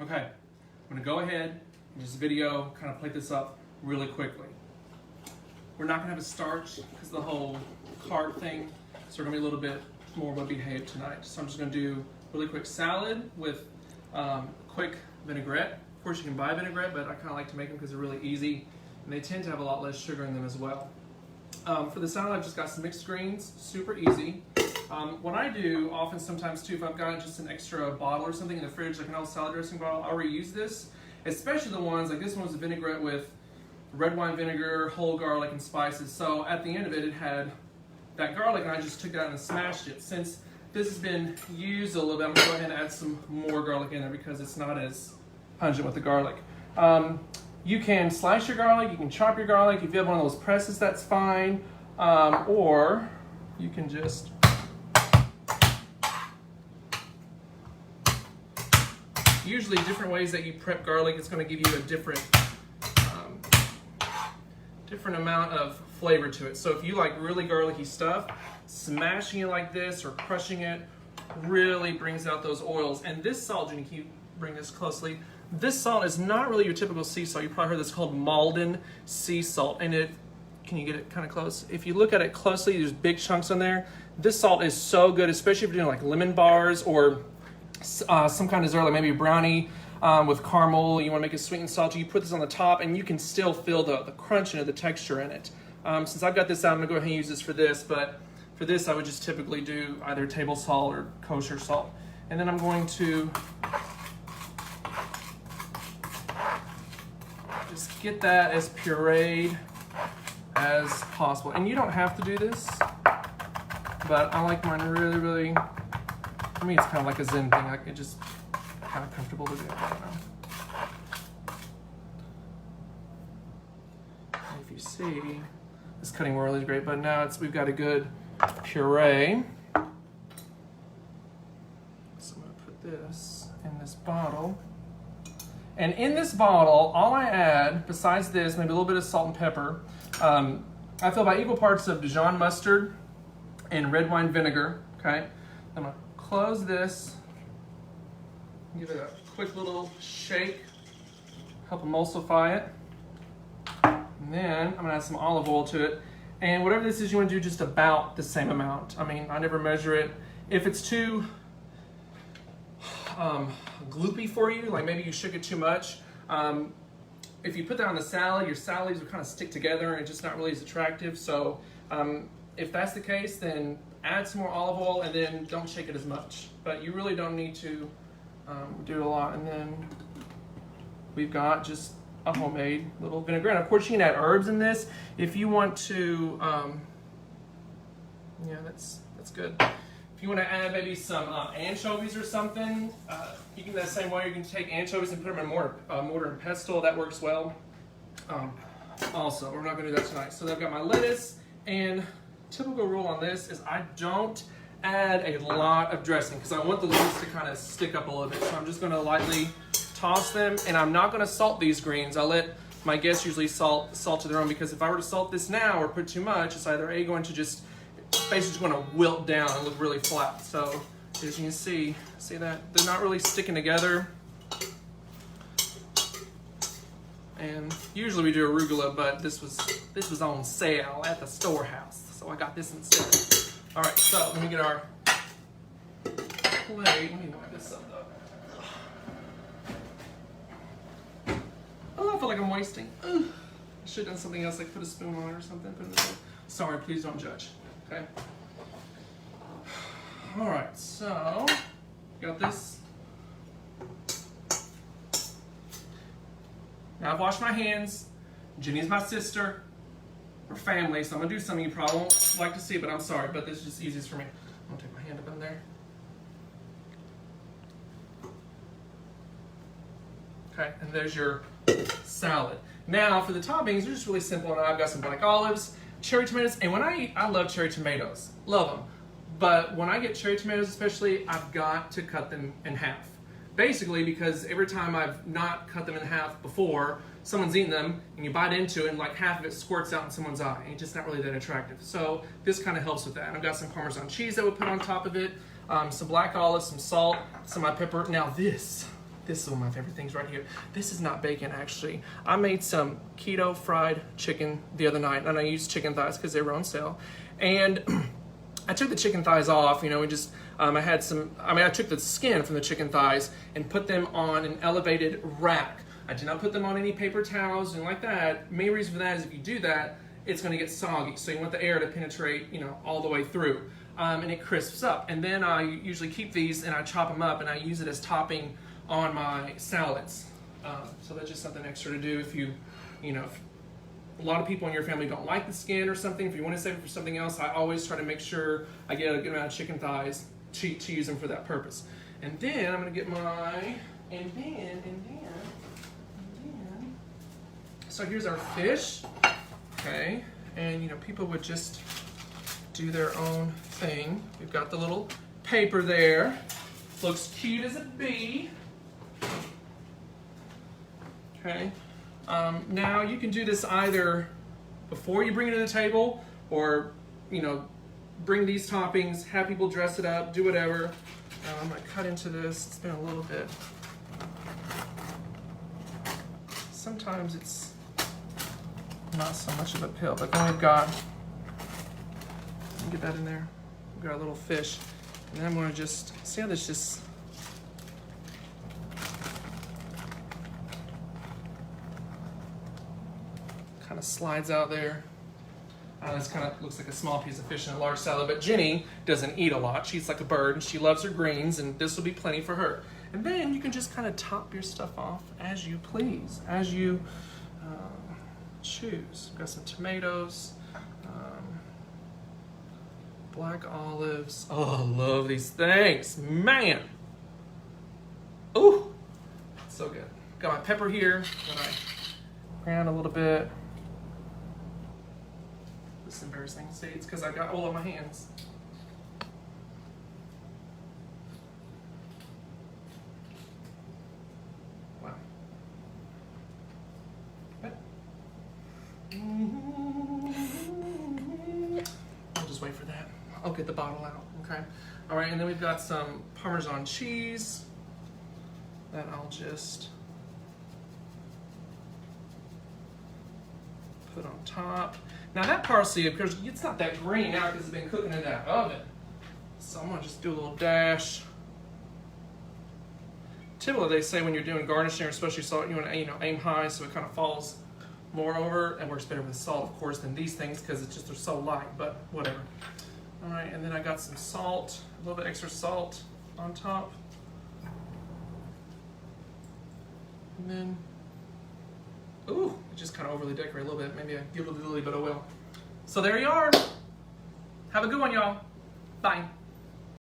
Okay, I'm gonna go ahead and just video, kind of plate this up really quickly. We're not gonna have a starch because the whole carb thing, so we're gonna be a little bit more well behaved tonight. So I'm just gonna do really quick salad with quick vinaigrette. Of course you can buy vinaigrette, but I kind of like to make them because they're really easy and they tend to have a lot less sugar in them as well. For the salad, I've just got some mixed greens, super easy. What I do often sometimes too, if I've got just an extra bottle or something in the fridge, like an old salad dressing bottle, I'll reuse this, especially the ones, like this one was a vinaigrette with red wine vinegar, whole garlic, and spices. So at the end of it, it had that garlic, and I just took it out and smashed it. Since this has been used a little bit, I'm gonna go ahead and add some more garlic in there because it's not as pungent with the garlic. You can slice your garlic, you can chop your garlic. If you have one of those presses, that's fine. Or you can just usually different ways that you prep garlic, it's going to give you a different amount of flavor to it. So if you like really garlicky stuff, smashing it like this or crushing it really brings out those oils. And this salt, Jenny, can you bring this closely? This salt is not really your typical sea salt. You probably heard this called Malden sea salt. And it, can you get it kind of close? If you look at it closely, there's big chunks on there. This salt is so good, especially if you're doing like lemon bars or some kind of dessert, like maybe a brownie with caramel. You want to make it sweet and salty. You put this on the top, and you can still feel the crunch and the texture in it. Since I've got this out, I'm gonna go ahead and use this for this. But for this, I would just typically do either table salt or kosher salt. And then I'm going to just get that as pureed as possible. And you don't have to do this, but I like mine really, really. For me, it's kind of like a zen thing. Like it just kind of comfortable to do. I don't know. And if you see, this cutting royal is great, but now we've got a good puree. So I'm going to put this in this bottle. And in this bottle, all I add, besides this, maybe a little bit of salt and pepper, I fill about equal parts of Dijon mustard and red wine vinegar. Okay, I'm going to close this, give it a quick little shake, help emulsify it. And then I'm gonna add some olive oil to it. And whatever this is, you wanna do just about the same amount. I mean, I never measure it. If it's too gloopy for you, like maybe you shook it too much, if you put that on the salad, your salads will kind of stick together and it's just not really as attractive. So if that's the case, then add some more olive oil and then don't shake it as much. But you really don't need to do a lot. And then we've got just a homemade little vinaigrette. Of course, you can add herbs in this if you want to. Yeah, that's good. If you want to add maybe some anchovies or something, you can do that same way. You can take anchovies and put them in mortar and pestle. That works well. Also, we're not going to do that tonight. So I've got my lettuce, and typical rule on this is I don't add a lot of dressing because I want the leaves to kind of stick up a little bit. So I'm just going to lightly toss them, and I'm not going to salt these greens. I let my guests usually salt to their own, because if I were to salt this now or put too much, it's either going to just basically going to wilt down and look really flat. So as you can see that they're not really sticking together. And usually we do arugula, but this was on sale at the storehouse, so I got this instead. All right, so let me get our plate. Let me wipe this up though. Oh, I feel like I'm wasting. Ugh. I should have done something else, like put a spoon on it or something. Sorry, please don't judge. Okay. All right, so got this. Now I've washed my hands. Jenny's my sister. We're family, so I'm gonna do something you probably won't like to see, but I'm sorry, but this is just easiest for me. I'm gonna take my hand up in there. Okay, and there's your salad. Now for the toppings, they're just really simple. And I've got some black olives, cherry tomatoes, and when I eat, I love cherry tomatoes. Love them. But when I get cherry tomatoes especially, I've got to cut them in half. Basically, because every time I've not cut them in half before, someone's eaten them, and you bite into it, and like half of it squirts out in someone's eye, and it's just not really that attractive. So this kind of helps with that. And I've got some Parmesan cheese that we'll put on top of it, some black olives, some salt, some pepper. Now this This is one of my favorite things right here. This is not bacon, actually. I made some keto fried chicken the other night, and I used chicken thighs because they were on sale. And I took the chicken thighs off, you know, and just, I took the skin from the chicken thighs and put them on an elevated rack. I did not put them on any paper towels and like that. Main reason for that is if you do that, it's gonna get soggy. So you want the air to penetrate, you know, all the way through. And it crisps up. And then I usually keep these and I chop them up and I use it as topping on my salads. So that's just something extra to do if you know, if a lot of people in your family don't like the skin or something. If you want to save it for something else, I always try to make sure I get a good amount of chicken thighs to use them for that purpose. And then I'm going to get my, so here's our fish, okay? And you know, people would just do their own thing. We've got the little paper there. Looks cute as a bee. Okay. Now you can do this either before you bring it to the table, or you know, bring these toppings, have people dress it up, do whatever. I'm gonna cut into this. It's been a little bit. Sometimes it's not so much of a pill, but then we've got. Let me get that in there. We've got a little fish, and then I'm gonna just see how this just. Kind of slides out there. This kind of looks like a small piece of fish in a large salad, but Jenny doesn't eat a lot. She eats like a bird, and she loves her greens, and this will be plenty for her. And then you can just kind of top your stuff off as you please, as you choose. We've got some tomatoes, black olives. Oh, I love these things, man. Ooh, so good. Got my pepper here that I ground a little bit. This is embarrassing. See, it's because I got all on my hands. Wow. I'll just wait for that. I'll get the bottle out, okay? All right, and then we've got some Parmesan cheese that I'll just put on top. Now that parsley, of course, it's not that green now because it's been cooking in that oven. So I'm gonna just do a little dash. Typically, they say when you're doing garnishing, or especially salt, you want to aim high so it kind of falls more over, and works better with salt, of course, than these things because it's just they're so light. But whatever. All right, and then I got some salt, a little bit extra salt on top, and then. Ooh, just kind of overly decorate a little bit. Maybe I give it a little bit of oil. So there you are. Have a good one, y'all. Bye.